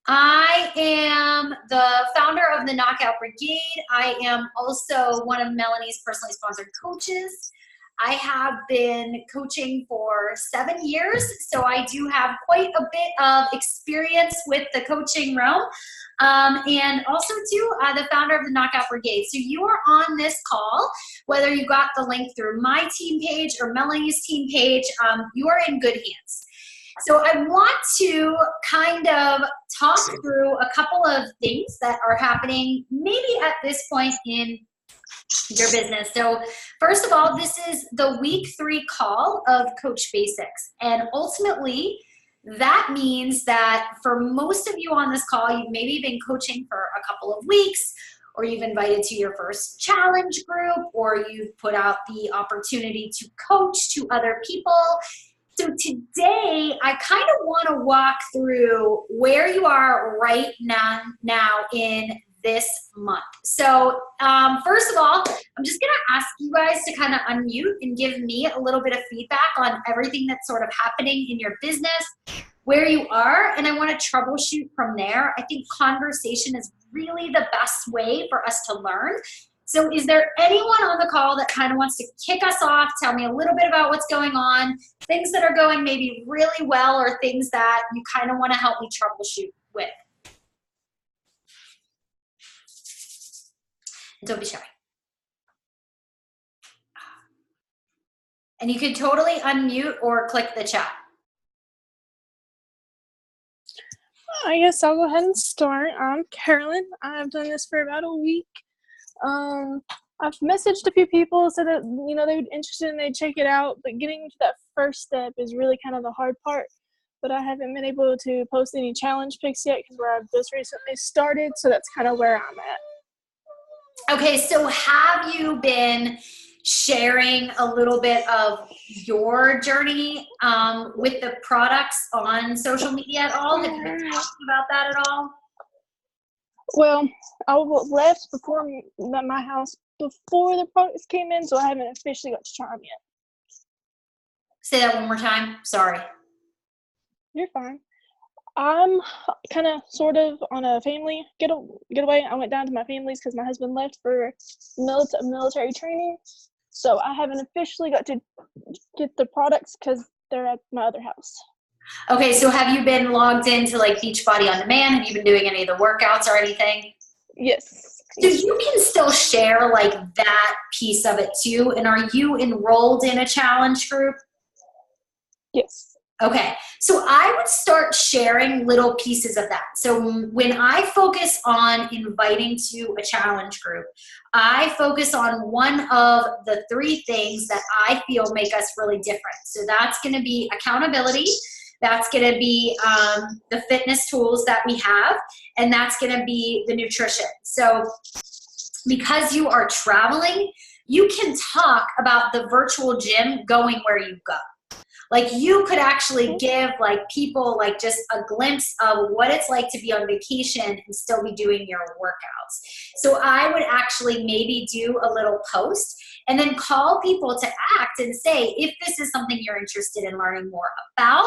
I am the founder of the Knockout Brigade. I am also one of Melanie's personally sponsored coaches. I have been coaching for 7 years, so I do have quite a bit of experience with the coaching realm. And also, too, the founder of the Knockout Brigade. So you are on this call, whether you got the link through my team page or Melanie's team page, you are in good hands. So I want to kind of talk through a couple of things that are happening maybe at this point in your business. So first of all, this is the week 3 call of Coach Basics. And ultimately, that means that for most of you on this call, you've maybe been coaching for a couple of weeks, or you've invited to your first challenge group, or you've put out the opportunity to coach to other people. So today, I kind of want to walk through where you are right now in this month. So first of all, I'm just going to ask you guys to kind of unmute and give me a little bit of feedback on everything that's sort of happening in your business, where you are, and I want to troubleshoot from there. I think conversation is really the best way for us to learn. So is there anyone on the call that kind of wants to kick us off, tell me a little bit about what's going on, things that are going maybe really well, or things that you kind of want to help me troubleshoot with? Don't be shy. And you can totally unmute or click the chat. I guess I'll go ahead and start. I'm Carolyn. I've done this for about a week. I've messaged a few people so that, you know, they're interested and they'd check it out, but getting to that first step is really kind of the hard part. But I haven't been able to post any challenge pics yet because I've just recently started, so that's kind of where I'm at. Okay, so have you been sharing a little bit of your journey with the products on social media at all? Have you been talking about that at all? Well, I left before my house before the products came in, so I haven't officially got to try them yet. Say that one more time. Sorry. You're fine. I'm kind of sort of on a family getaway. I went down to my family's because my husband left for military training. So I haven't officially got to get the products because they're at my other house. Okay, so have you been logged into like Beachbody On Demand? Have you been doing any of the workouts or anything? Yes. So you can still share like that piece of it too. And are you enrolled in a challenge group? Yes. Okay, so I would start sharing little pieces of that. So when I focus on inviting to a challenge group, I focus on one of the 3 things that I feel make us really different. So that's going to be accountability. That's going to be the fitness tools that we have, and that's going to be the nutrition. So because you are traveling, you can talk about the virtual gym going where you go. Like you could actually give like people like just a glimpse of what it's like to be on vacation and still be doing your workouts. So I would actually maybe do a little post and then call people to act and say, if this is something you're interested in learning more about,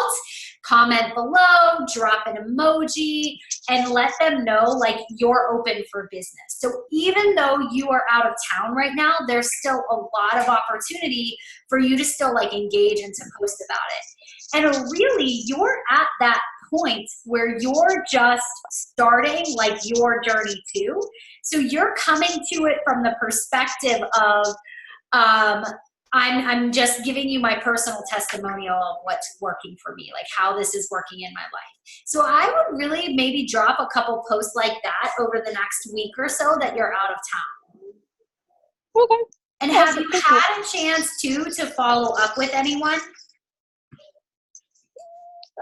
comment below, drop an emoji, and let them know like you're open for business. So even though you are out of town right now, there's still a lot of opportunity for you to still like engage and to post about it. And really, you're at that point where you're just starting like your journey too. So you're coming to it from the perspective of, I'm just giving you my personal testimonial of what's working for me, like how this is working in my life. So I would really maybe drop a couple posts like that over the next week or so that you're out of town. Okay. And have you had a chance to follow up with anyone?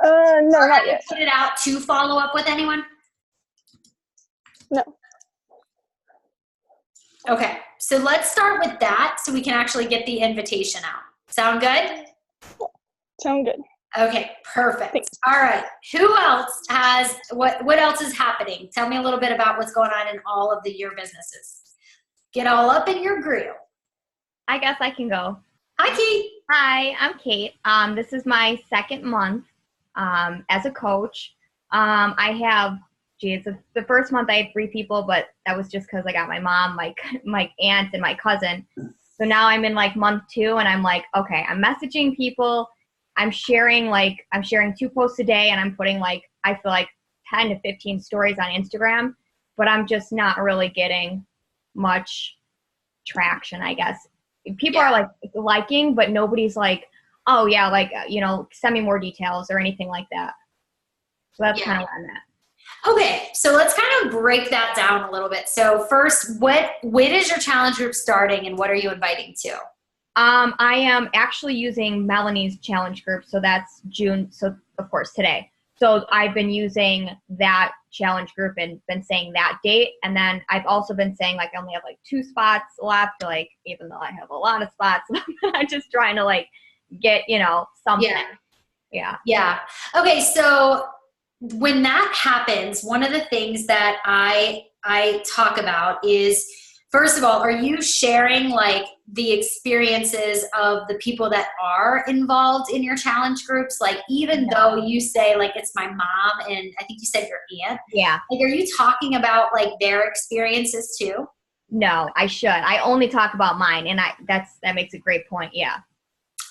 No, not yet. Put it out to follow up with anyone? No. Okay, so let's start with that so we can actually get the invitation out. Sound good? Sound good. Okay, perfect. Thanks. All right, who else has, what else is happening? Tell me a little bit about what's going on in all of your businesses. Get all up in your grill. I guess I can go. Hi, Kate. Hi, I'm Kate. This is my 2nd month as a coach. I have geez, the first month I had 3 people, but that was just because I got my mom, my aunt, and my cousin. So now I'm in like month 2, and I'm like, okay, I'm messaging people. I'm sharing 2 posts a day, and I'm putting like, I feel like 10 to 15 stories on Instagram, but I'm just not really getting much traction, I guess. People are like liking, but nobody's like, oh yeah, like, send me more details or anything like that. So that's kind of where I'm at. Okay, so let's kind of break that down a little bit. So first, when is your challenge group starting, and what are you inviting to? I am actually using Melanie's challenge group, so that's June, so of course today. So I've been using that challenge group and been saying that date, and then I've also been saying like I only have like 2 spots left, like even though I have a lot of spots, I'm just trying to like get, something. Yeah. Okay, so when that happens, one of the things that I talk about is, first of all, are you sharing like the experiences of the people that are involved in your challenge groups? Like, even though you say like, it's my mom, and I think you said your aunt. Yeah. Like, are you talking about like their experiences too? No, I should. I only talk about mine, and that makes a great point. Yeah.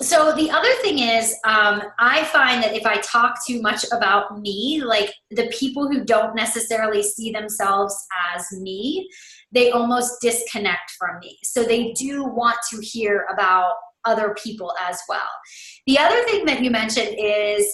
So the other thing is, I find that if I talk too much about me, like the people who don't necessarily see themselves as me, they almost disconnect from me. So they do want to hear about other people as well. The other thing that you mentioned is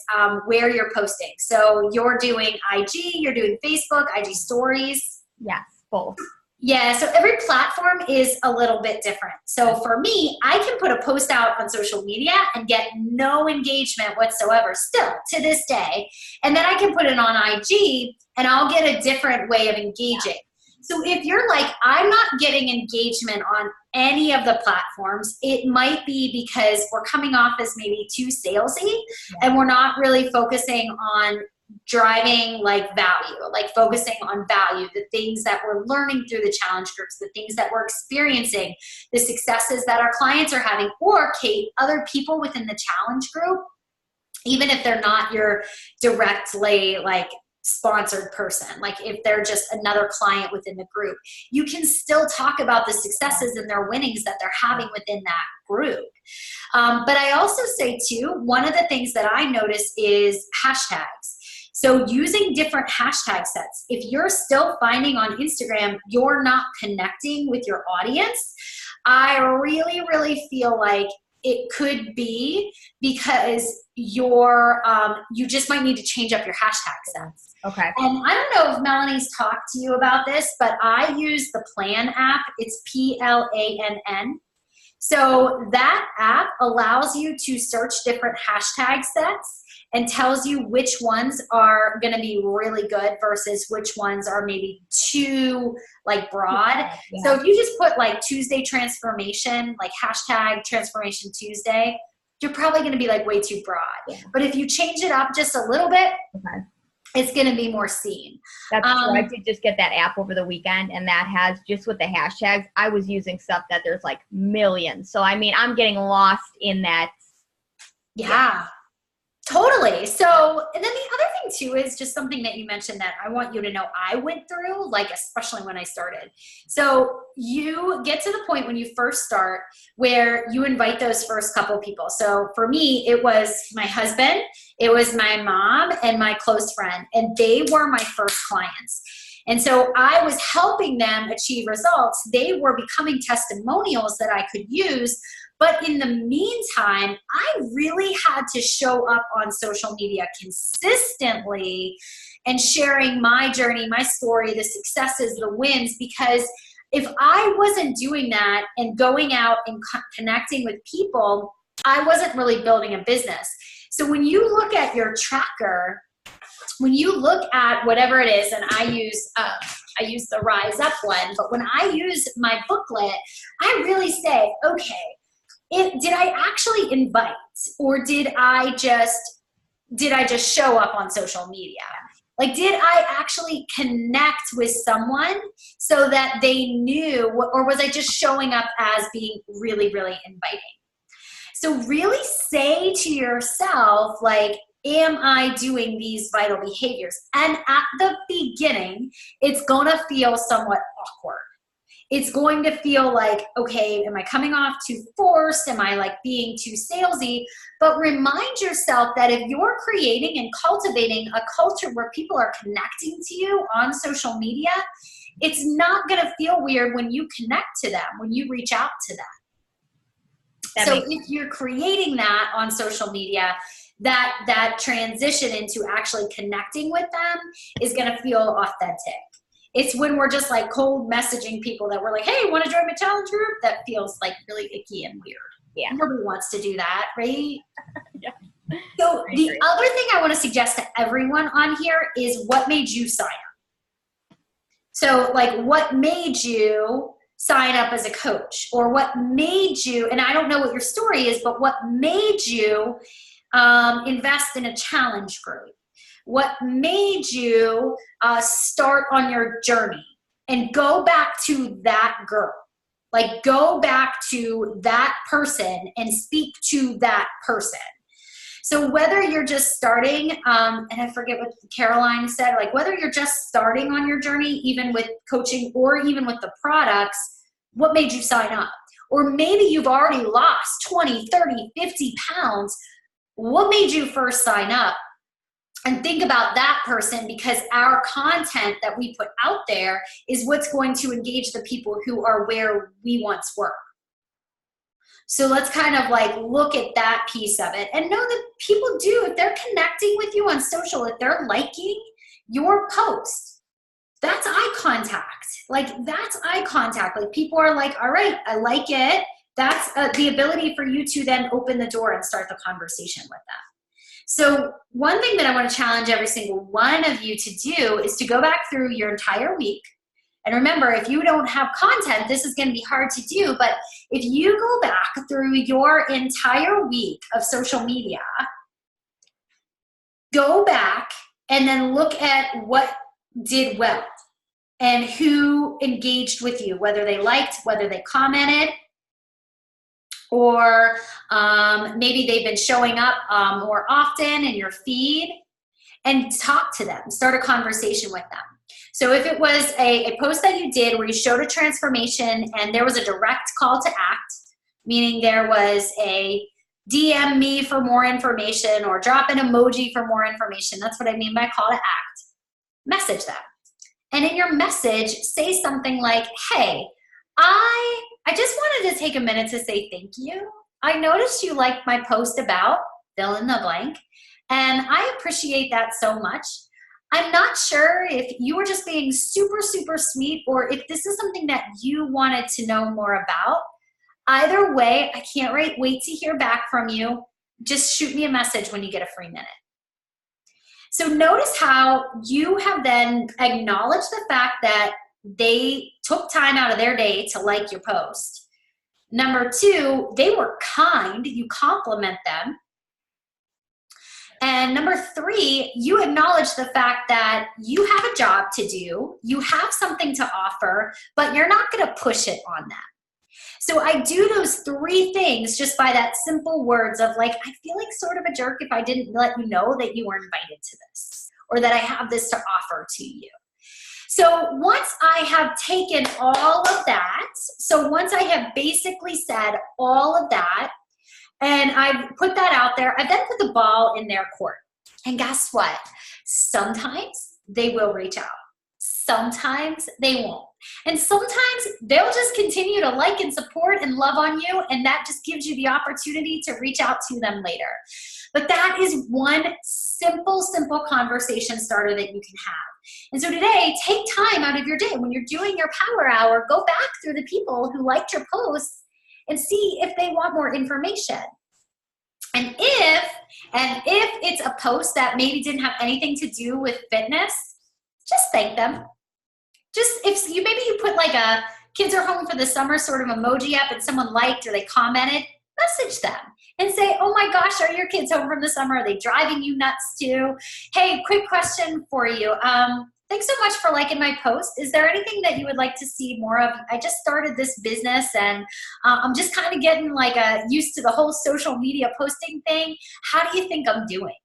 where you're posting. So you're doing IG, you're doing Facebook, IG stories. Yes, both. Yeah, so every platform is a little bit different. So for me, I can put a post out on social media and get no engagement whatsoever still to this day. And then I can put it on IG and I'll get a different way of engaging. So if you're like, I'm not getting engagement on any of the platforms, it might be because we're coming off as maybe too salesy and we're not really focusing on driving like value, like focusing on value, the things that we're learning through the challenge groups, the things that we're experiencing, the successes that our clients are having, or Kate, other people within the challenge group, even if they're not your directly like sponsored person, like if they're just another client within the group, you can still talk about the successes and their winnings that they're having within that group. But I also say too, one of the things that I notice is hashtags. So using different hashtag sets. If you're still finding on Instagram you're not connecting with your audience, I really, really feel like it could be because you just might need to change up your hashtag sets. Okay. And I don't know if Melanie's talked to you about this, but I use the Plan app. It's PLANN. So that app allows you to search different hashtag sets and tells you which ones are going to be really good versus which ones are maybe too like broad. Yeah. So if you just put like Tuesday transformation, like hashtag transformation Tuesday, you're probably going to be like way too broad. Yeah. But if you change it up just a little bit, it's going to be more seen. That's true. I did just get that app over the weekend, and that has, just with the hashtags, I was using stuff that there's like millions. So, I mean, I'm getting lost in that. Yeah. Totally. So, and then the other thing too is just something that you mentioned that I want you to know I went through, like, especially when I started. So you get to the point when you first start where you invite those first couple people. So for me, it was my husband, it was my mom, and my close friend, and they were my first clients. And so I was helping them achieve results. They were becoming testimonials that I could use. But in the meantime, I really had to show up on social media consistently and sharing my journey, my story, the successes, the wins, because if I wasn't doing that and going out and connecting with people, I wasn't really building a business. So when you look at your tracker, when you look at whatever it is, and I use the Rise Up one, but when I use my booklet, I really say, okay, did I actually invite, or did I just show up on social media? Like, did I actually connect with someone so that they knew, or was I just showing up as being really, really inviting? So really say to yourself, like, am I doing these vital behaviors? And at the beginning, it's going to feel somewhat awkward. It's going to feel like, okay, am I coming off too forced? Am I like being too salesy? But remind yourself that if you're creating and cultivating a culture where people are connecting to you on social media, it's not going to feel weird when you connect to them, when you reach out to them. So if you're creating that on social media, that transition into actually connecting with them is going to feel authentic. It's when we're just like cold messaging people that we're like, hey, want to join my challenge group? That feels like really icky and weird. Yeah. Nobody wants to do that, right? Yeah. So the other thing I want to suggest to everyone on here is what made you sign up. So like what made you sign up as a coach, or what made you, and I don't know what your story is, but what made you invest in a challenge group? What made you start on your journey? And go back to that girl. Like go back to that person and speak to that person. So whether you're just starting, and I forget what Caroline said, like whether you're just starting on your journey, even with coaching or even with the products, what made you sign up? Or maybe you've already lost 20, 30, 50 pounds. What made you first sign up? And think about that person, because our content that we put out there is what's going to engage the people who are where we once were. So let's kind of like look at that piece of it and know that people do, if they're connecting with you on social, if they're liking your post, that's eye contact. Like that's eye contact. Like people are like, all right, I like it. That's the ability for you to then open the door and start the conversation with them. So one thing that I want to challenge every single one of you to do is to go back through your entire week. And remember, if you don't have content, this is going to be hard to do. But if you go back through your entire week of social media, go back and then look at what did well and who engaged with you, whether they liked, whether they commented, or maybe they've been showing up more often in your feed, and talk to them, start a conversation with them. So if it was a post that you did where you showed a transformation and there was a direct call to act, meaning there was a DM me for more information or drop an emoji for more information, that's what I mean by call to act, message them. And in your message, say something like, hey, I just wanted to take a minute to say thank you. I noticed you liked my post about fill in the blank, and I appreciate that so much. I'm not sure if you were just being super, super sweet or if this is something that you wanted to know more about. Either way, I can't wait to hear back from you. Just shoot me a message when you get a free minute. So notice how you have then acknowledged the fact that they took time out of their day to like your post. Number two, they were kind. You compliment them. And number three, you acknowledge the fact that you have a job to do, you have something to offer, but you're not going to push it on them. So I do those three things just by that simple words of like, I feel like sort of a jerk if I didn't let you know that you were invited to this or that I have this to offer to you. So once I have taken all of that, so once I have basically said all of that, and I've put that out there, I then put the ball in their court. And guess what? Sometimes they will reach out. Sometimes they won't. And sometimes they'll just continue to like and support and love on you, and that just gives you the opportunity to reach out to them later. But that is one simple conversation starter that you can have. And so today, take time out of your day. When you're doing your power hour, go back through the people who liked your posts and see if they want more information. And if it's a post that maybe didn't have anything to do with fitness, just thank them. Just if you maybe you put like a kids are home for the summer sort of emoji up and someone liked or they commented, message them and say, oh my gosh, are your kids home from the summer? Are they driving you nuts too? Hey, quick question for you. Thanks so much for liking my post. Is there anything that you would like to see more of? I just started this business and I'm just kind of getting like used to the whole social media posting thing. How do you think I'm doing?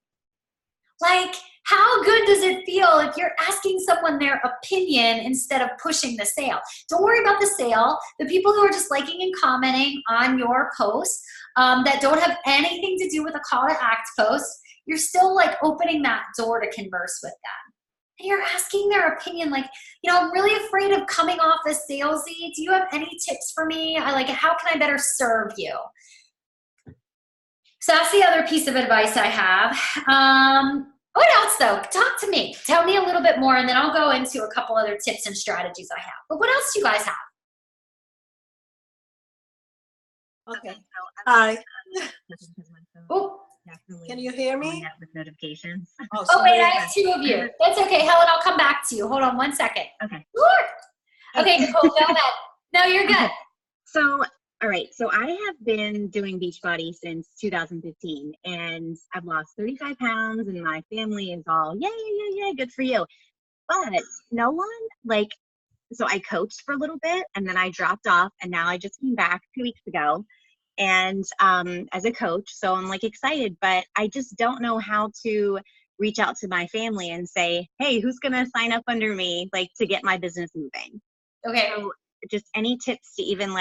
Like, how good does it feel if you're asking someone their opinion instead of pushing the sale? Don't worry about the sale. The people who are just liking and commenting on your post that don't have anything to do with a call to act post, you're still like opening that door to converse with them. And you're asking their opinion, like, I'm really afraid of coming off as salesy. Do you have any tips for me? How can I better serve you? So that's the other piece of advice I have. What else though? Talk to me. Tell me a little bit more, and then I'll go into a couple other tips and strategies I have. But what else do you guys have? Okay. Hi. Oh, Can you hear me? With notifications. oh wait, I have two of you. That's okay, Helen. I'll come back to you. Hold on one second. Okay. Sure. Okay, Nicole, go ahead. No, you're good. So, all right. So I have been doing Beachbody since 2015, and I've lost 35 pounds, and my family is all, yeah, good for you. But no one, so I coached for a little bit, and then I dropped off, and now I just came back 2 weeks ago, and as a coach, so I'm excited, but I just don't know how to reach out to my family and say, hey, who's gonna sign up under me, to get my business moving? Okay. So just any tips to even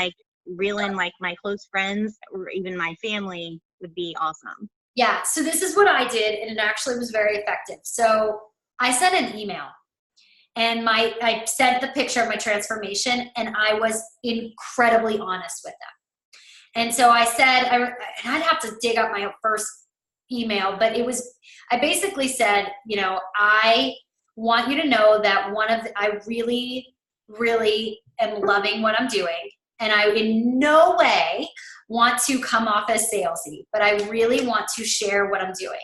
reel in my close friends or even my family would be awesome. Yeah, so this is what I did, and it actually was very effective. So I sent an email, and I sent the picture of my transformation, and I was incredibly honest with them. And so I said, and I'd have to dig up my first email, but I basically said, I want you to know that I really, really am loving what I'm doing. And I in no way want to come off as salesy, but I really want to share what I'm doing.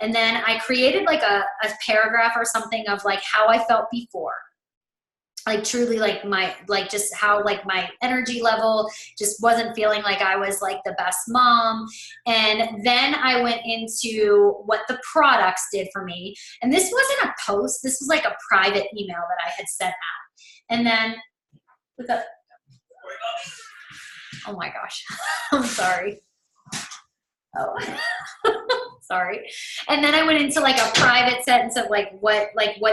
And then I created a paragraph or something of how I felt before. Truly just how my energy level just wasn't feeling like I was the best mom. And then I went into what the products did for me. And this wasn't a post, this was a private email that I had sent out. And then oh my gosh, I'm sorry. Oh, sorry. And then I went into a private sentence of what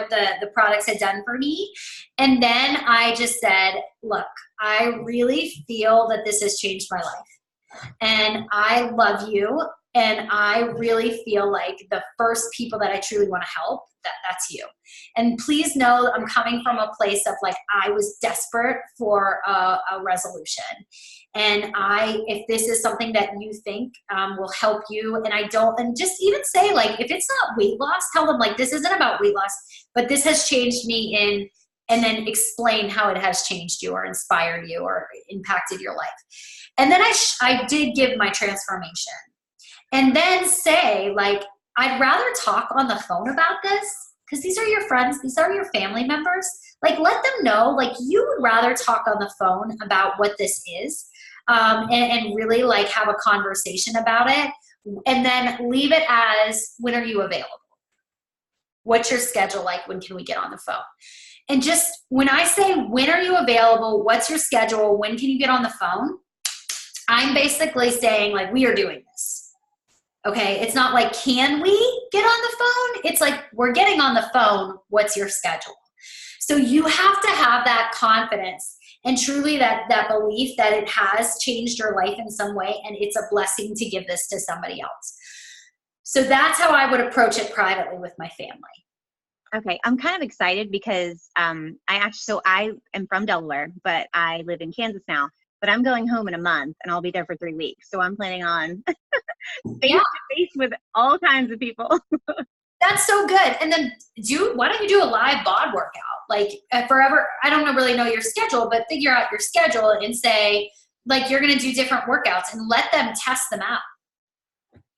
the products had done for me. And then I just said, look, I really feel that this has changed my life. And I love you. And I really feel like the first people that I truly want to help, that's you. And please know I'm coming from a place of I was desperate for a resolution. And if this is something that you think will help you, and just even say if it's not weight loss, tell them this isn't about weight loss, but this has changed me and then explain how it has changed you or inspired you or impacted your life. And then I did give my transformation. And then say, I'd rather talk on the phone about this because these are your friends, these are your family members. Let them know, you would rather talk on the phone about what this is and really have a conversation about it. And then leave it as, when are you available? What's your schedule like? When can we get on the phone? And just when I say, when are you available? What's your schedule? When can you get on the phone? I'm basically saying, we are doing this. Okay, it's not can we get on the phone? It's we're getting on the phone. What's your schedule? So you have to have that confidence and truly that belief that it has changed your life in some way and it's a blessing to give this to somebody else. So that's how I would approach it privately with my family. Okay, I'm kind of excited because I am from Delaware, but I live in Kansas now. But I'm going home in a month, and I'll be there for 3 weeks. So I'm planning on face-to-face with all kinds of people. That's so good. And then why don't you do a live bod workout? Forever, I don't really know your schedule, but figure out your schedule and say, you're going to do different workouts and let them test them out.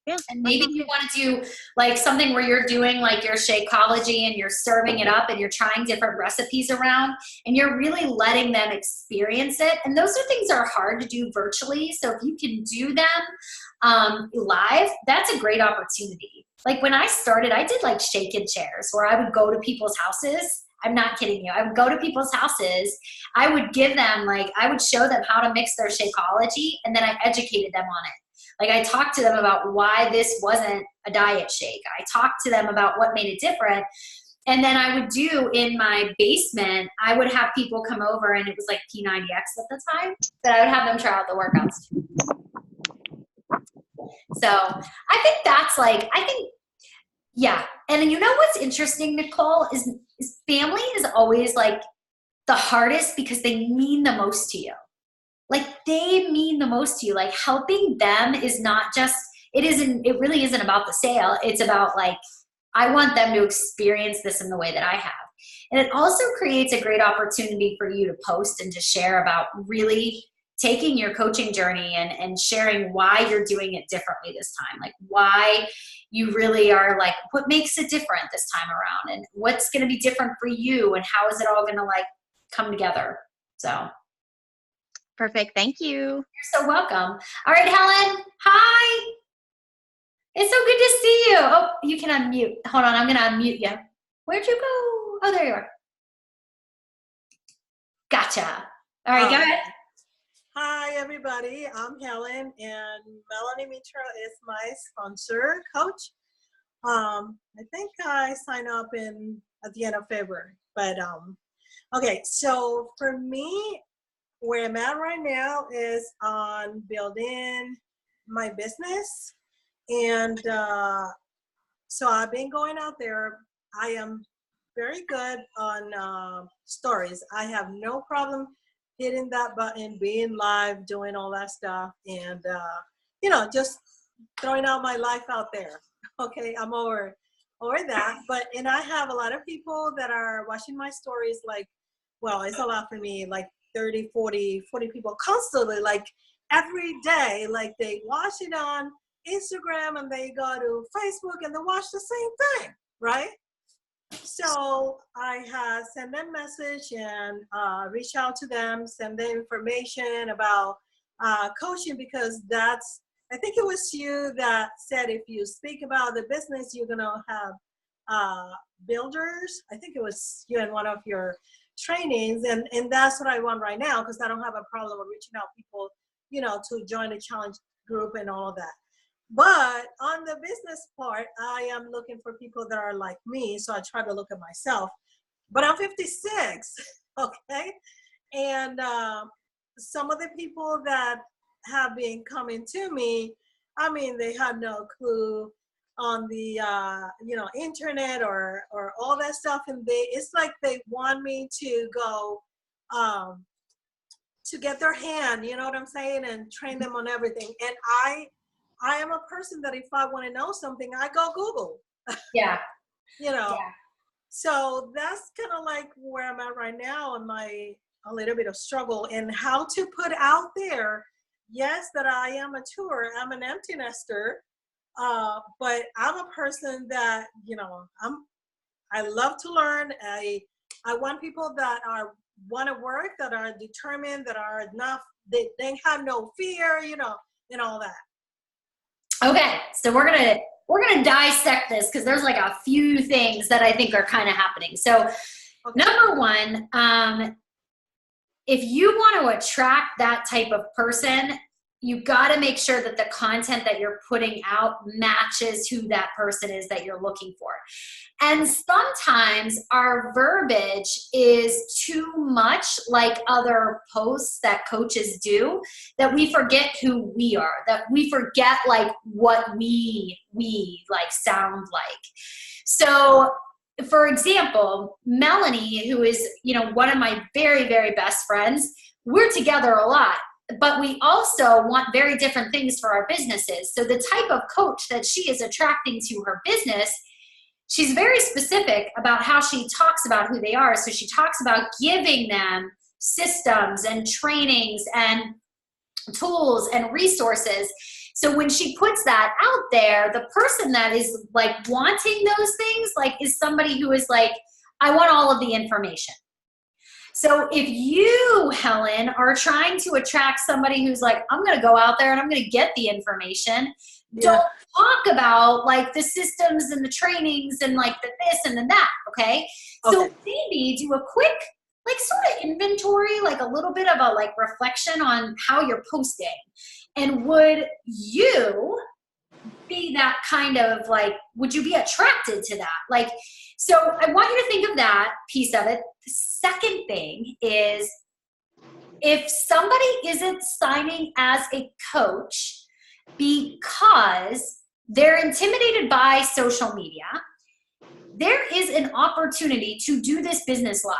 Yeah. And maybe you want to do something where you're doing your Shakeology and you're serving it up and you're trying different recipes around and you're really letting them experience it. And those are things that are hard to do virtually. So if you can do them live, that's a great opportunity. When I started, I did shake and chairs where I would go to people's houses. I'm not kidding you. I would go to people's houses. I would give them I would show them how to mix their Shakeology and then I educated them on it. Like I talked to them about why this wasn't a diet shake. I talked to them about what made it different. And then I would do in my basement, I would have people come over, and it was like P90X at the time, that I would have them try out the workouts too. So I think that's like, yeah. And then you know what's interesting, Nicole, is family is always like the hardest because they mean the most to you. Like they mean the most to you. Like helping them is not just, it really isn't about the sale. It's about like, I want them to experience this in the way that I have. And it also creates a great opportunity for you to post and to share about really taking your coaching journey and sharing why you're doing it differently this time. Like why you really are like, what makes it different this time around, and what's going to be different for you, and how is it all going to like come together. So. Perfect. Thank you. You're so welcome. All right, Helen. Hi. It's so good to see you. Oh, you can unmute. Hold on. I'm going to unmute you. Where'd you go? Oh, there you are. Gotcha. All right, go ahead. Hi, everybody. I'm Helen, and Melanie Mitra is my sponsor coach. I think I signed up at the end of February, but okay. So for me, where I'm at right now is on building my business, and so I've been going out there. I am very good on stories. I have no problem hitting that button, being live, doing all that stuff, and just throwing out my life out there. Okay, I'm over that. And I have a lot of people that are watching my stories, like, well, it's a lot for me, like 30, 40 people constantly, like every day. Like they watch it on Instagram and they go to Facebook and they watch the same thing, right? So I send them message and reach out to them, send them information about coaching, because I think it was you that said if you speak about the business, you're going to have builders. I think it was you in one of your trainings, and that's what I want right now, because I don't have a problem with reaching out people, to join the challenge group and all of that. But on the business part, I am looking for people that are like me. So I try to look at myself. But I'm 56, okay? And some of the people that have been coming to me, I mean, they had no clue on the, internet or all that stuff. And it's like they want me to go to get their hand, you know what I'm saying? And train them on everything. And I am a person that if I want to know something, I go Google. Yeah. Yeah. So that's kind of like where I'm at right now in a little bit of struggle and how to put out there, yes, that I am a tour. I'm an empty nester, but I'm a person that, I love to learn. I want people that want to work, that are determined, that are enough, they have no fear, and all that. Okay, so we're gonna dissect this, because there's like a few things that I think are kind of happening. So, number one, if you want to attract that type of person, you got to make sure that the content that you're putting out matches who that person is that you're looking for. And sometimes our verbiage is too much like other posts that coaches do, that we forget who we are, that we forget like what we like sound like. So for example, Melanie, who is, one of my very, very best friends, we're together a lot, but we also want very different things for our businesses. So the type of coach that she is attracting to her business, she's very specific about how she talks about who they are. So she talks about giving them systems and trainings and tools and resources. So when she puts that out there, the person that is like wanting those things, like is somebody who is like, I want all of the information. So if you, Helen, are trying to attract somebody who's like, I'm going to go out there and I'm going to get the information, don't talk about like the systems and the trainings and like the this and the that, okay? So maybe do a quick, like sort of inventory, like a little bit of a like reflection on how you're posting. And would you be that kind of like, would you be attracted to that? Like, so I want you to think of that piece of it. The second thing is, if somebody isn't signing as a coach because they're intimidated by social media, there is an opportunity to do this business live.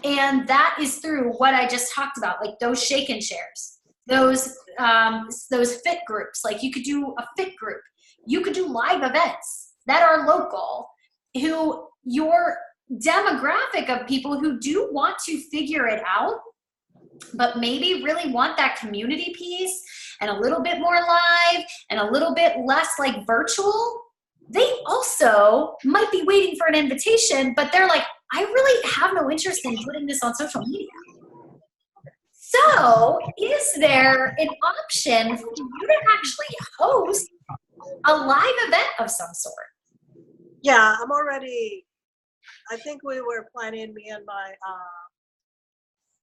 And that is through what I just talked about, like those shake and shares, those fit groups. Like you could do a fit group. You could do live events that are local, who your demographic of people who do want to figure it out, but maybe really want that community piece and a little bit more live and a little bit less like virtual. They also might be waiting for an invitation, but they're like, I really have no interest in putting this on social media. So is there an option for you to actually host a live event of some sort? Yeah, I think we were planning, me and my,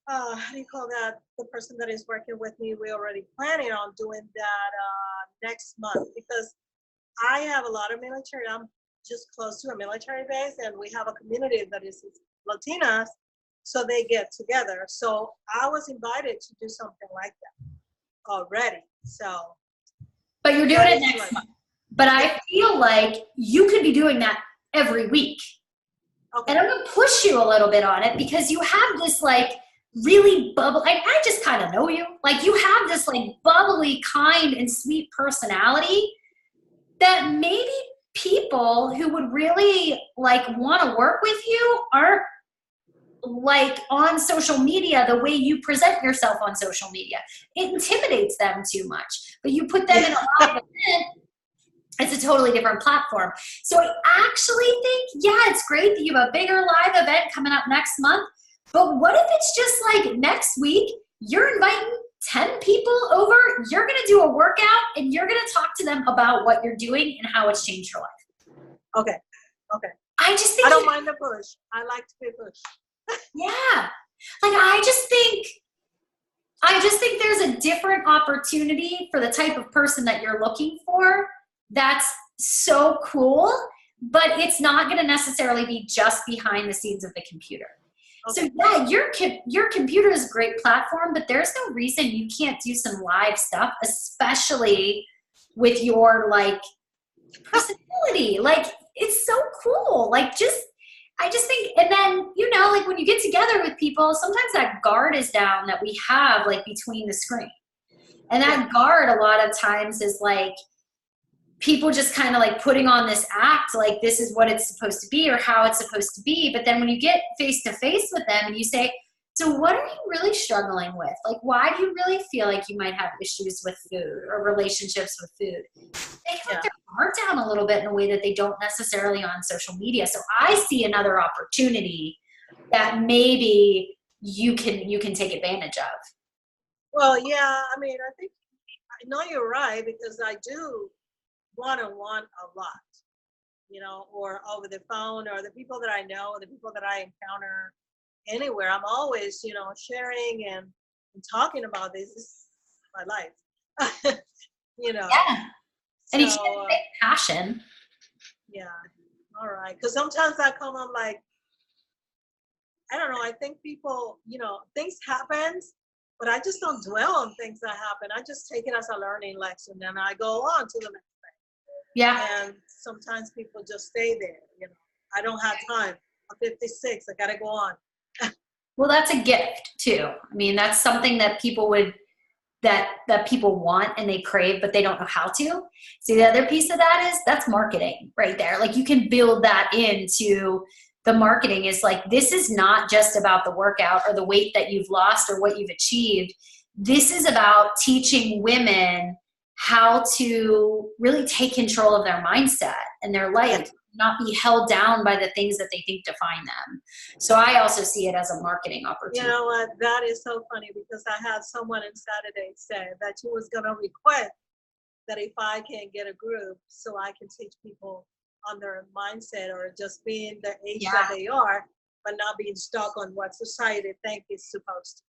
how do you call that? The person that is working with me, we're already planning on doing that next month, because I have a lot of military. I'm just close to a military base, and we have a community that is Latinas, so they get together. So I was invited to do something like that already. So, but you're doing it next month. But I feel like you could be doing that every week. Okay. And I'm going to push you a little bit on it, because you have this like really bubbly, I just kind of know you. Like you have this like bubbly, kind and sweet personality that maybe people who would really like want to work with you aren't like on social media the way you present yourself on social media. It intimidates them too much. But you put them in a live event, it's a totally different platform. So I actually think, yeah, it's great that you have a bigger live event coming up next month. But what if it's just like next week, you're inviting 10 people over, you're going to do a workout, and you're going to talk to them about what you're doing and how it's changed your life. Okay. I just think I don't mind the push. I like to be pushed. Yeah. Like I just think there's a different opportunity for the type of person that you're looking for. That's so cool, but it's not going to necessarily be just behind the scenes of the computer. Okay. So yeah, your computer is a great platform, but there's no reason you can't do some live stuff, especially with your like personality. Like it's so cool. Like I just think, and then, you know, like when you get together with people, sometimes that guard is down that we have like between the screen. And that guard a lot of times is like people just kind of like putting on this act like this is what it's supposed to be or how it's supposed to be. But then when you get face to face with them and you say, so what are you really struggling with? Like, why do you really feel like you might have issues with food or relationships with food? They can let their guard down a little bit in a way that they don't necessarily on social media. So I see another opportunity that maybe you can take advantage of. Well, yeah, I mean, I think, I know you're right, because I do one-on-one a lot, you know, or over the phone, or the people that I know, or the people that I encounter anywhere. I'm always, you know, sharing and talking about this. This is my life, you know. Yeah. And you So, can't fake passion. yeah. All right. Because sometimes I come on like, I don't know, I think people, you know, things happen, but I just don't dwell on things that happen. I just take it as a learning lesson, and I go on to the next thing. Yeah. And sometimes people just stay there, you know. I don't have time. I'm 56. I got to go on. Well, that's a gift too. I mean, that's something that people that people want and they crave, but they don't know how to. See, the other piece of that is that's marketing right there. Like you can build that into the marketing. Is like, this is not just about the workout or the weight that you've lost or what you've achieved. This is about teaching women how to really take control of their mindset and their life, not be held down by the things that they think define them. So I also see it as a marketing opportunity. You know what? That is so funny, because I had someone on Saturday say that she was going to request that if I can get a group so I can teach people on their mindset or just being the age that they are, but not being stuck on what society thinks is supposed to.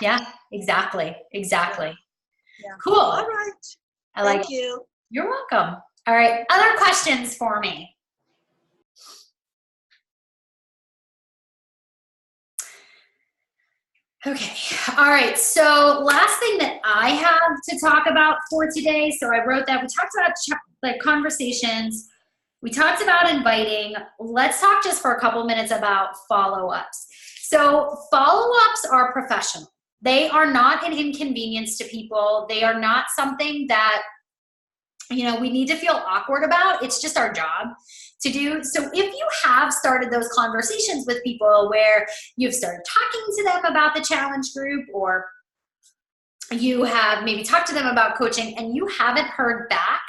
Yeah, exactly. Yeah. Cool. All right. I like Thank you. You're welcome. All right, other questions for me? Okay, all right, so last thing that I have to talk about for today, so I wrote that, we talked about like conversations, we talked about inviting, let's talk just for a couple minutes about follow-ups. So follow-ups are professional. They are not an inconvenience to people. They are not something that, you know, we need to feel awkward about. It's just our job to do. So if you have started those conversations with people where you've started talking to them about the challenge group, or you have maybe talked to them about coaching and you haven't heard back,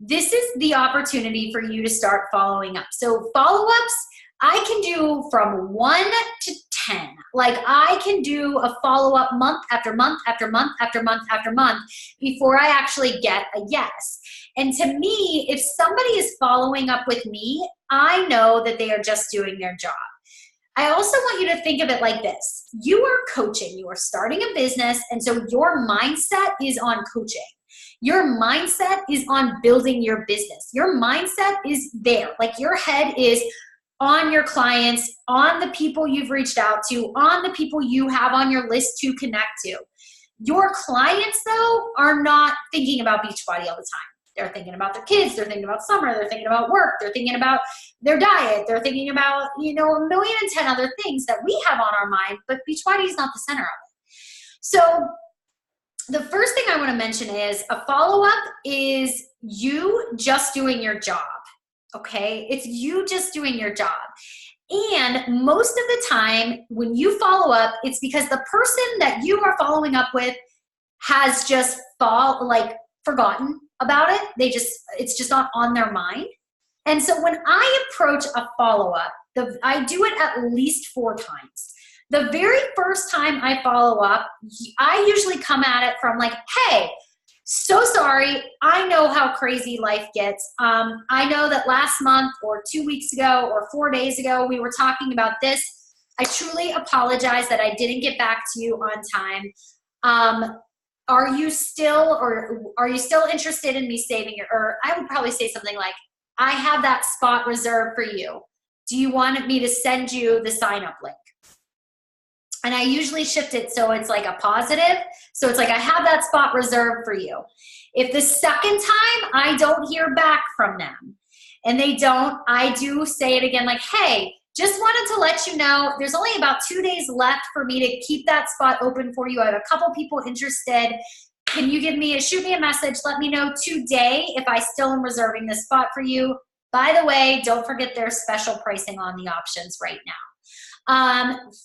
this is the opportunity for you to start following up. So follow-ups, I can do from 1 to 10. Like I can do a follow-up month after month after month after month after month before I actually get a yes. And to me, if somebody is following up with me, I know that they are just doing their job. I also want you to think of it like this. You are coaching, you are starting a business, and so your mindset is on coaching. Your mindset is on building your business. Your mindset is there. Like your head is on your clients, on the people you've reached out to, on the people you have on your list to connect to. Your clients, though, are not thinking about Beachbody all the time. They're thinking about their kids, they're thinking about summer, they're thinking about work, they're thinking about their diet, they're thinking about, you know, 1,000,010 other things that we have on our mind, but Beachbody is not the center of it. So the first thing I want to mention is a follow-up is you just doing your job. Okay, it's you just doing your job. And most of the time when you follow up, it's because the person that you are following up with has just forgotten about it. It's just not on their mind. And so when I approach a follow-up, I do it at least 4 times. The very first time I follow up, I usually come at it from like, hey, so sorry. I know how crazy life gets. I know that last month or 2 weeks ago or 4 days ago, we were talking about this. I truly apologize that I didn't get back to you on time. Are you still interested in me saving or I would probably say something like, I have that spot reserved for you. Do you want me to send you the sign up link? And I usually shift it so it's like a positive. So it's like, I have that spot reserved for you. If the second time I don't hear back from them and they don't, I do say it again like, hey, just wanted to let you know there's only about 2 days left for me to keep that spot open for you. I have a couple people interested. Can you shoot me a message? Let me know today if I still am reserving this spot for you. By the way, don't forget there's special pricing on the options right now.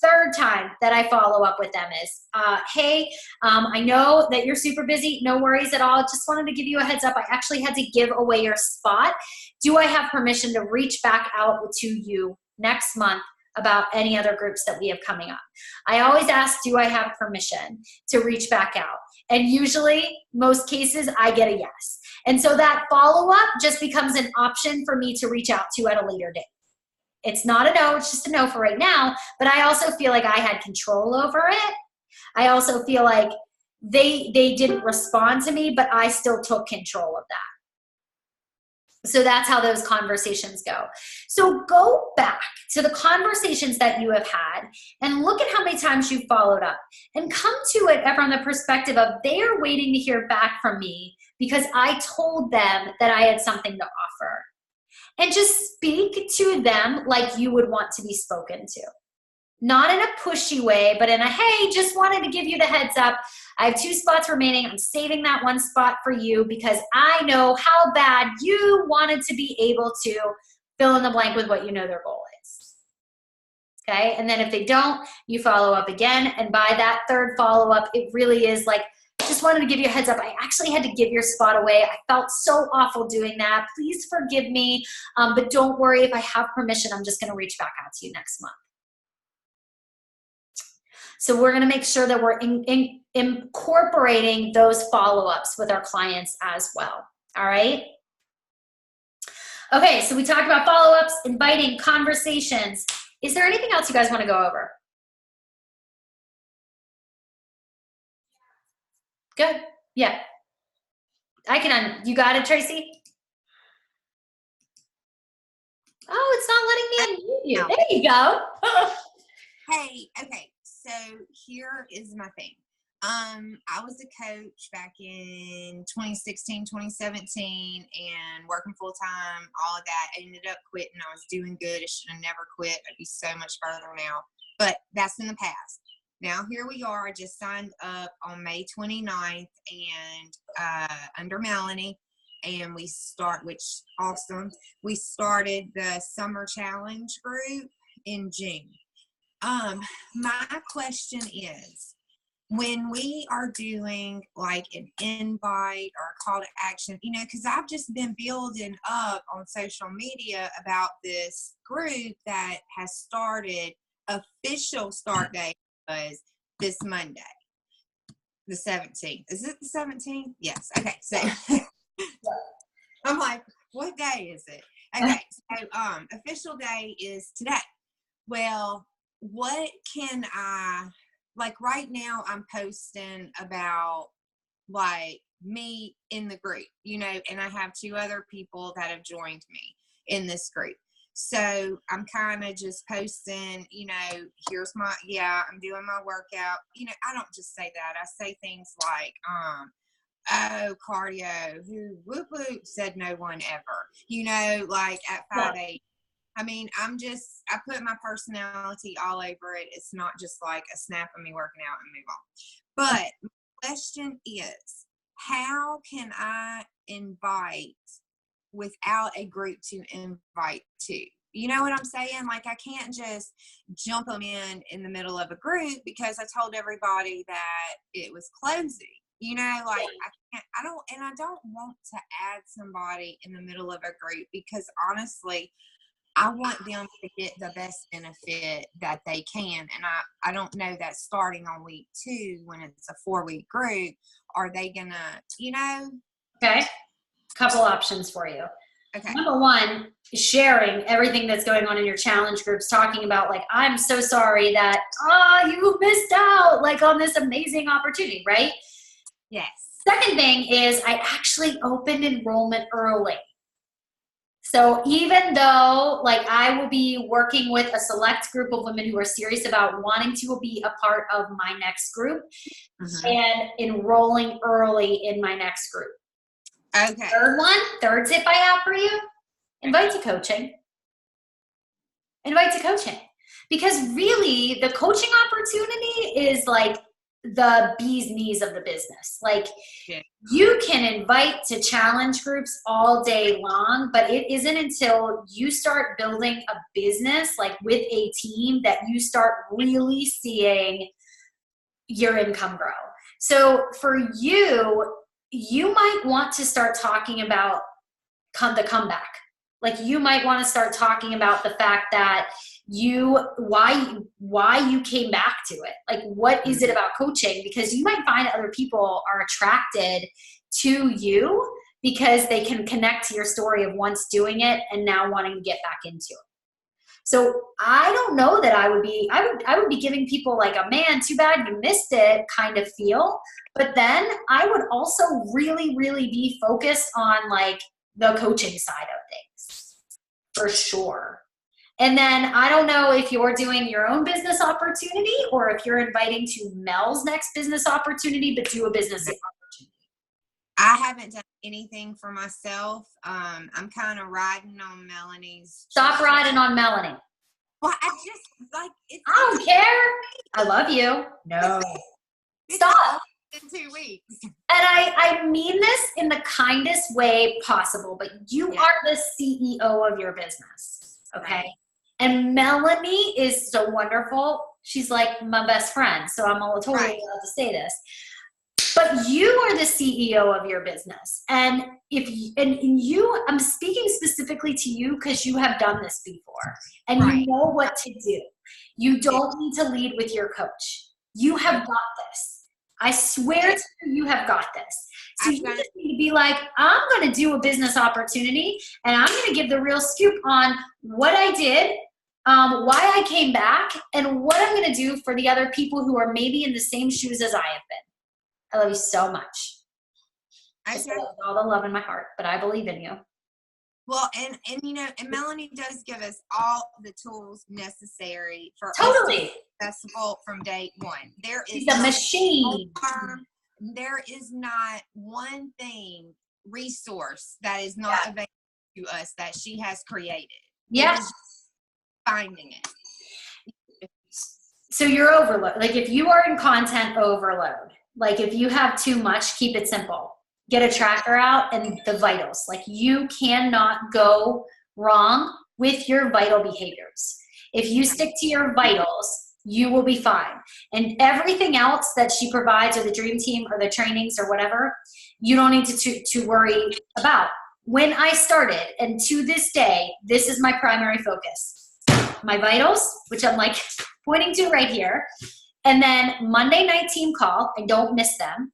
Third time that I follow up with them is, hey, I know that you're super busy. No worries at all. Just wanted to give you a heads up. I actually had to give away your spot. Do I have permission to reach back out to you next month about any other groups that we have coming up? I always ask, do I have permission to reach back out? And usually, most cases, I get a yes. And so that follow-up just becomes an option for me to reach out to at a later date. It's not a no, it's just a no for right now, but I also feel like I had control over it. I also feel like they didn't respond to me, but I still took control of that. So that's how those conversations go. So go back to the conversations that you have had and look at how many times you followed up and come to it from the perspective of they are waiting to hear back from me because I told them that I had something to offer. And just speak to them like you would want to be spoken to. Not in a pushy way, but in a, hey, just wanted to give you the heads up. I have 2 spots remaining. I'm saving that 1 spot for you because I know how bad you wanted to be able to fill in the blank with what you know their goal is. Okay, and then if they don't, you follow up again. And by that 3rd follow-up, it really is like, just wanted to give you a heads up. I actually had to give your spot away. I felt so awful doing that. Please forgive me. But don't worry, if I have permission, I'm just going to reach back out to you next month. So we're going to make sure that we're incorporating those follow-ups with our clients as well. All right. Okay, so we talked about follow-ups, inviting conversations, Is there anything else you guys want to go over? Good. Yeah. You got it, Tracy? Oh, it's not letting me unmute you. There you go. Hey, okay, so here is my thing. I was a coach back in 2016, 2017, and working full time, all of that. I ended up quitting. I was doing good. I should have never quit. I'd be so much further now. But that's in the past. Now here we are. I just signed up on May 29th and under Melanie. And we started the summer challenge group in June. My question is, when we are doing like an invite or a call to action, because I've just been building up on social media about this group that has started, official start date was this Monday, the 17th. Is it the 17th? Yes. Okay. So I'm like, what day is it? Okay. So, official day is today. Well, what can I, like right now I'm posting about like me in the group, and I have 2 other people that have joined me in this group. So I'm kind of just posting, here's I'm doing my workout. I don't just say that. I say things like, oh, cardio, whoop whoop, said no one ever, like at 5 I mean, I put my personality all over it. It's not just like a snap of me working out and move on. But my question is, how can I invite without a group to invite to? You know what I'm saying? Like, I can't just jump them in the middle of a group because I told everybody that it was closing. I don't want to add somebody in the middle of a group because honestly, I want them to get the best benefit that they can. And I don't know that starting on week 2, when it's a 4-week group, are they gonna, Okay. Couple options for you. Okay. Number 1, sharing everything that's going on in your challenge groups, talking about like, I'm so sorry that, you missed out like on this amazing opportunity, right? Yes. Second thing is I actually opened enrollment early. So even though like I will be working with a select group of women who are serious about wanting to be a part of my next group and enrolling early in my next group. Okay. Third tip I have for you, invite to coaching. Invite to coaching. Because really the coaching opportunity is like the bee's knees of the business. Like you can invite to challenge groups all day long, but it isn't until you start building a business like with a team that you start really seeing your income grow. So for you, you might want to start talking about the comeback. Like you might want to start talking about the fact that why you came back to it. Like, what is it about coaching? Because you might find other people are attracted to you because they can connect to your story of once doing it and now wanting to get back into it. So I don't know that I would be giving people like a man, too bad you missed it kind of feel. But then I would also really, really be focused on like the coaching side of things for sure. And then I don't know if you're doing your own business opportunity or if you're inviting to Mel's next business opportunity, but do a business opportunity. I haven't done anything for myself. I'm kind of riding on Melanie's. Stop riding on Melanie. Well, I just like it. I don't care. I love you. No. Stop. In 2 weeks. And I mean this in the kindest way possible, but you are the CEO of your business. Okay. Right. And Melanie is so wonderful. She's like my best friend. So I'm totally allowed to say this. But you are the CEO of your business. And I'm speaking specifically to you because you have done this before and you know what to do. You don't need to lead with your coach. You have got this. I swear to you have got this. So you just need to be like, I'm going to do a business opportunity and I'm going to give the real scoop on what I did, why I came back, and what I'm going to do for the other people who are maybe in the same shoes as I have been. I love you so much. I Okay. say that with all the love in my heart, but I believe in you. Well, and you know, and Melanie does give us all the tools necessary for us to Totally. be successful from day one. There is She's a machine. there is not one resource that is not available to us that she has created. Yeah. It is finding it. So you're overload. Like if you are in content overload, like if you have too much, keep it simple. Get a tracker out and the vitals. Like you cannot go wrong with your vital behaviors. If you stick to your vitals, you will be fine. And everything else that she provides, or the dream team or the trainings or whatever, you don't need to worry about. When I started, and to this day, this is my primary focus. My vitals, which I'm like pointing to right here. And then Monday night team call, I don't miss them.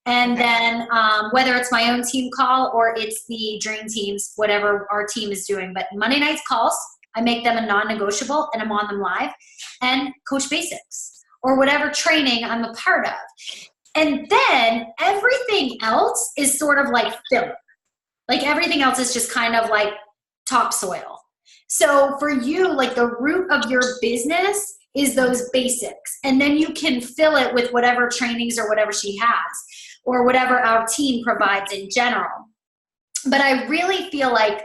And then whether it's my own team call or it's the dream teams, whatever our team is doing. But Monday night's calls, I make them a non-negotiable and I'm on them live. And Coach Basics or whatever training I'm a part of. And then everything else is sort of like filler. Like everything else is just kind of like topsoil. So for you, like the root of your business is those basics. And then you can fill it with whatever trainings or whatever she has or whatever our team provides in general. But I really feel like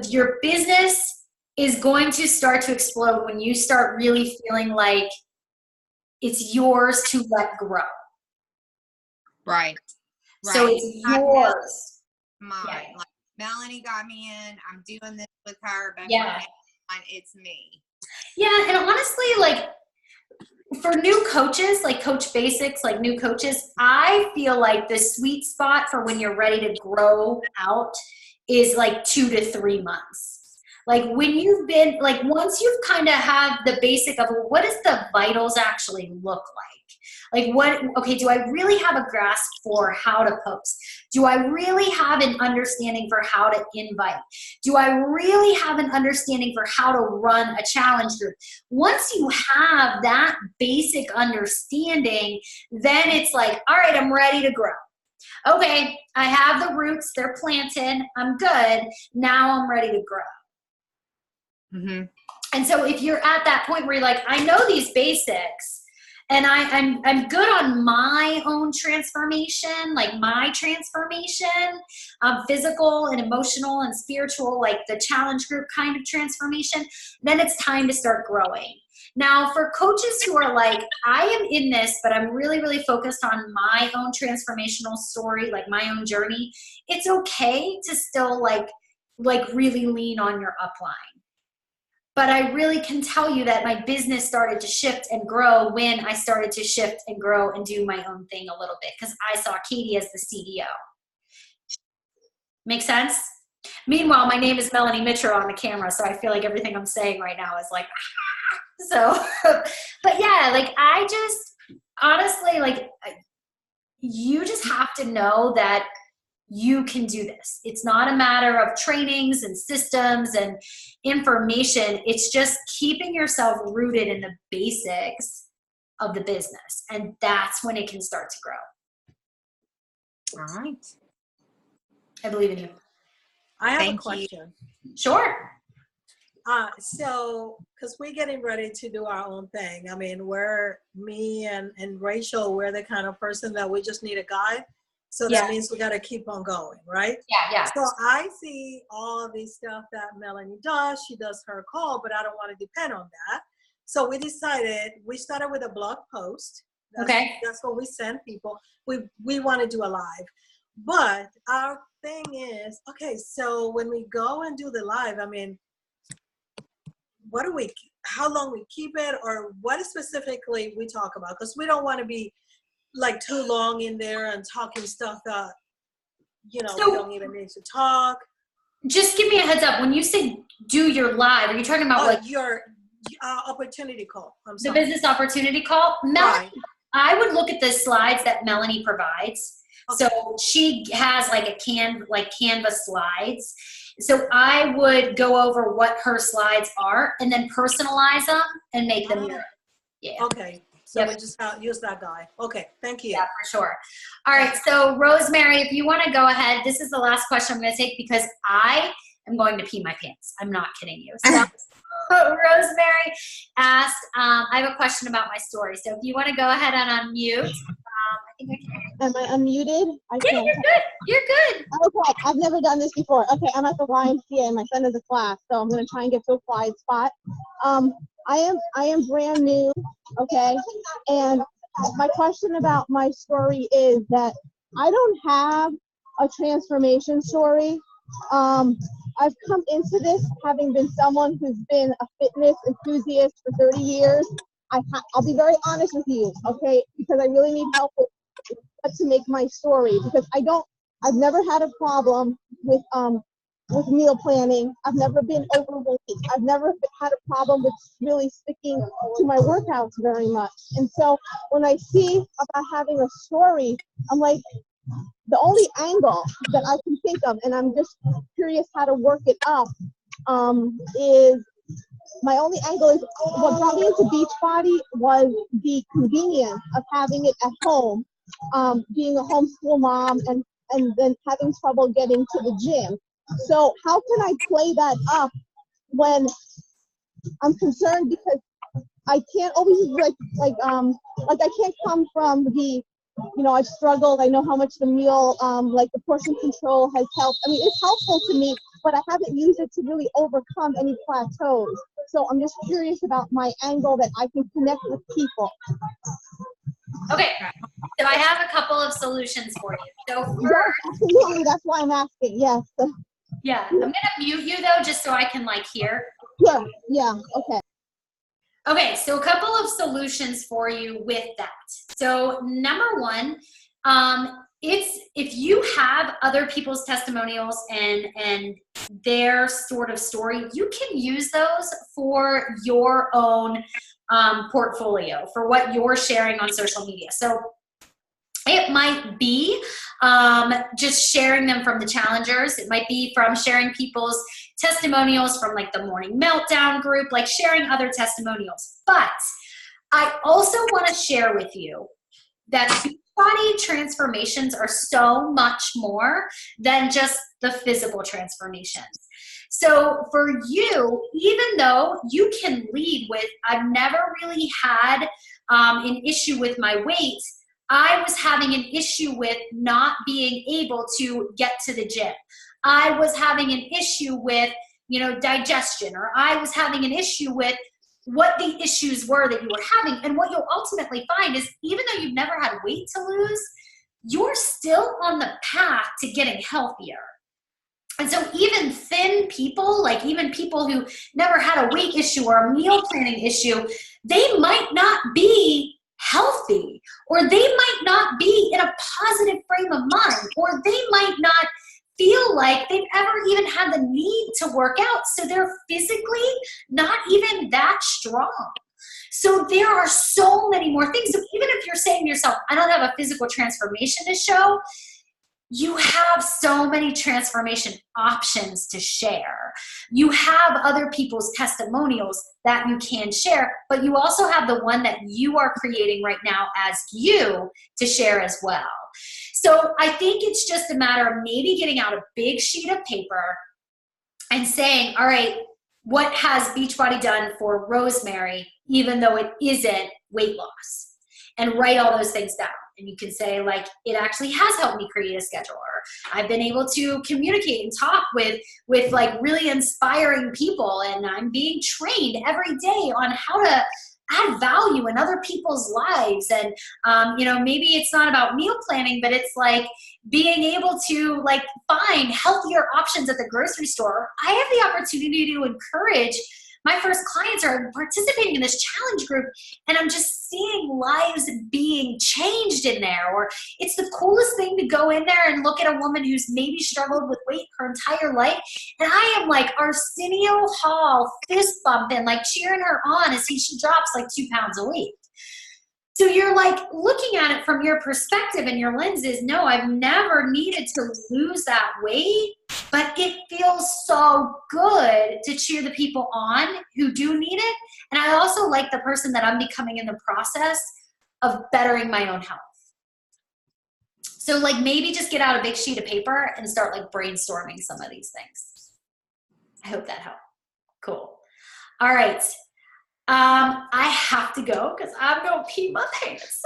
your business is going to start to explode when you start really feeling like it's yours to let grow. Right. So it's yours. Mine. Yeah. Like Melanie got me in. I'm doing this with her, but it's me. Yeah, and honestly, like for new coaches, like Coach Basics, like new coaches, I feel like the sweet spot for when you're ready to grow out is like 2 to 3 months. Like when you've been, like once you've kind of have the basic of what does the vitals actually look like? Like what, okay, do I really have a grasp for how to post? Do I really have an understanding for how to invite? Do I really have an understanding for how to run a challenge group? Once you have that basic understanding, then it's like, all right, I'm ready to grow. Okay, I have the roots, they're planted, I'm good, now I'm ready to grow. Mm-hmm. And so if you're at that point where you're like, I know these basics, and I'm good on my own transformation, like my transformation, physical and emotional and spiritual, like the challenge group kind of transformation, then it's time to start growing. Now, for coaches who are like, I am in this, but I'm really, really focused on my own transformational story, like my own journey, it's okay to still like really lean on your upline. But I really can tell you that my business started to shift and grow when I started to shift and grow and do my own thing a little bit because I saw Katie as the CEO. Make sense? Meanwhile, my name is Melanie Mitchell on the camera, so I feel like everything I'm saying right now is like, so, but yeah, like I just, honestly, like you just have to know that you can do this. It's not a matter of trainings and systems and information. It's just keeping yourself rooted in the basics of the business. And that's when it can start to grow. All right. I believe in you. I have Thank a question. Sure. So, because we're getting ready to do our own thing. I mean, me and Rachel, we're the kind of person that we just need a guide. So that means we got to keep on going, right? Yeah. So I see all this stuff that Melanie does. She does her call, but I don't want to depend on that. So we started with a blog post. That's what we send people. We want to do a live. But our thing is, okay, so when we go and do the live, I mean, how long we keep it or what specifically we talk about? Because we don't want to be like too long in there and talking stuff that, we don't even need to talk. Just give me a heads up. When you say do your live, are you talking about your opportunity call? The business opportunity call? Melanie, I would look at the slides that Melanie provides. Okay. So she has like Canva slides So I would go over what her slides are and then personalize them and make them your own. Yeah. Okay, so Yep. we just use that guy. Okay, thank you. Yeah, for sure. All right, so Rosemary, if you want to go ahead, this is the last question I'm going to take because I am going to pee my pants. I'm not kidding you. So Rosemary asked, I have a question about my story. So if you want to go ahead and unmute. I think I can. Am I unmuted? Yeah, you're good. You're good. Okay, I've never done this before. Okay, I'm at the YMCA and my son has a class, so I'm gonna try and get to a quiet spot. I am brand new, okay, and my question about my story is that I don't have a transformation story. I've come into this having been someone who's been a fitness enthusiast for 30 years. I'll be very honest with you, okay, because I really need help with what to make my story, because I've never had a problem with meal planning. I've never been overweight. I've never had a problem with really sticking to my workouts very much. And so when I see about having a story, I'm like, the only angle that I can think of, and I'm just curious how to work it up, is my only angle is what brought me into Beachbody was the convenience of having it at home, being a homeschool mom and then having trouble getting to the gym. So how can I play that up when I'm concerned, because I can't always like I can't come from the, I've struggled. I know how much the meal, like the portion control has helped. I mean, it's helpful to me, but I haven't used it to really overcome any plateaus. So I'm just curious about my angle that I can connect with people. Okay, so I have a couple of solutions for you. So Yes, absolutely. That's why I'm asking. Yes. yeah, I'm gonna mute you though, just so I can hear. Sure. Yeah. Okay. Okay, so a couple of solutions for you with that. So number one, it's if you have other people's testimonials and their sort of story, you can use those for your own portfolio, for what you're sharing on social media. So it might be just sharing them from the challengers. It might be from sharing people's testimonials from the Morning Meltdown group, sharing other testimonials. But I also want to share with you that Beachbody transformations are so much more than just the physical transformations. So for you, even though you can lead with, I've never really had an issue with my weight, I was having an issue with not being able to get to the gym. I was having an issue with, digestion, or I was having an issue with what the issues were that you were having. And what you'll ultimately find is, even though you've never had weight to lose, you're still on the path to getting healthier. And so even thin people, even people who never had a weight issue or a meal planning issue, they might not be healthy, or they might not be in a positive frame of mind, or they might not feel like they've ever even had the need to work out. So they're physically not even that strong. So there are so many more things. So even if you're saying to yourself, I don't have a physical transformation to show, you have so many transformation options to share. You have other people's testimonials that you can share, but you also have the one that you are creating right now as you to share as well. So I think it's just a matter of maybe getting out a big sheet of paper and saying, all right, what has Beachbody done for Rosemary, even though it isn't weight loss? And write all those things down. And you can say, it actually has helped me create a schedule, or I've been able to communicate and talk with really inspiring people, and I'm being trained every day on how to add value in other people's lives. And maybe it's not about meal planning, but it's being able to find healthier options at the grocery store. I have the opportunity to encourage my first clients are participating in this challenge group, and I'm just seeing lives being changed in there. Or it's the coolest thing to go in there and look at a woman who's maybe struggled with weight her entire life, and I am Arsenio Hall fist bumping, cheering her on as she drops 2 pounds a week. So you're like looking at it from your perspective, and your lens is, no, I've never needed to lose that weight, but it feels so good to cheer the people on who do need it. And I also like the person that I'm becoming in the process of bettering my own health. So like maybe just get out a big sheet of paper and start like brainstorming some of these things. I hope that helped. Cool. All right. I have to go because I'm going to pee my pants.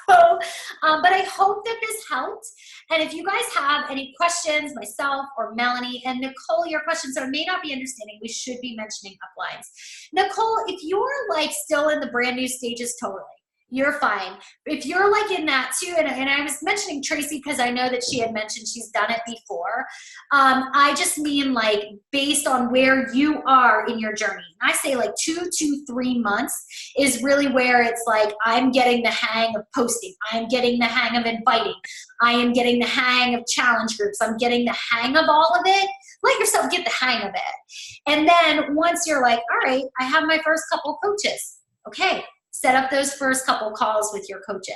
But I hope that this helped. And if you guys have any questions, myself or Melanie, and Nicole, your questions that I may not be understanding, we should be mentioning uplines. Nicole, if you're like still in the brand new stages, totally. You're fine. If you're like in that too, and I was mentioning Tracy because I know that she had mentioned she's done it before. I just mean like based on where you are in your journey. And I say like 2 to 3 months is really where it's like I'm getting the hang of posting. I'm getting the hang of inviting. I am getting the hang of challenge groups. I'm getting the hang of all of it. Let yourself get the hang of it. And then once you're like, all right, I have my first couple coaches. Okay. Set up those first couple calls with your coaches.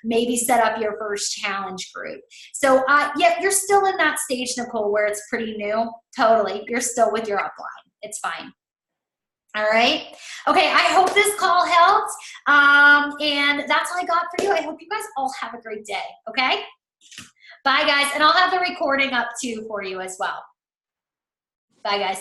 Maybe set up your first challenge group. So yeah, you're still in that stage, Nicole, where it's pretty new. Totally. You're still with your upline. It's fine. All right. Okay. I hope this call helped. And that's all I got for you. I hope you guys all have a great day. Okay. Bye, guys. And I'll have the recording up too for you as well. Bye, guys.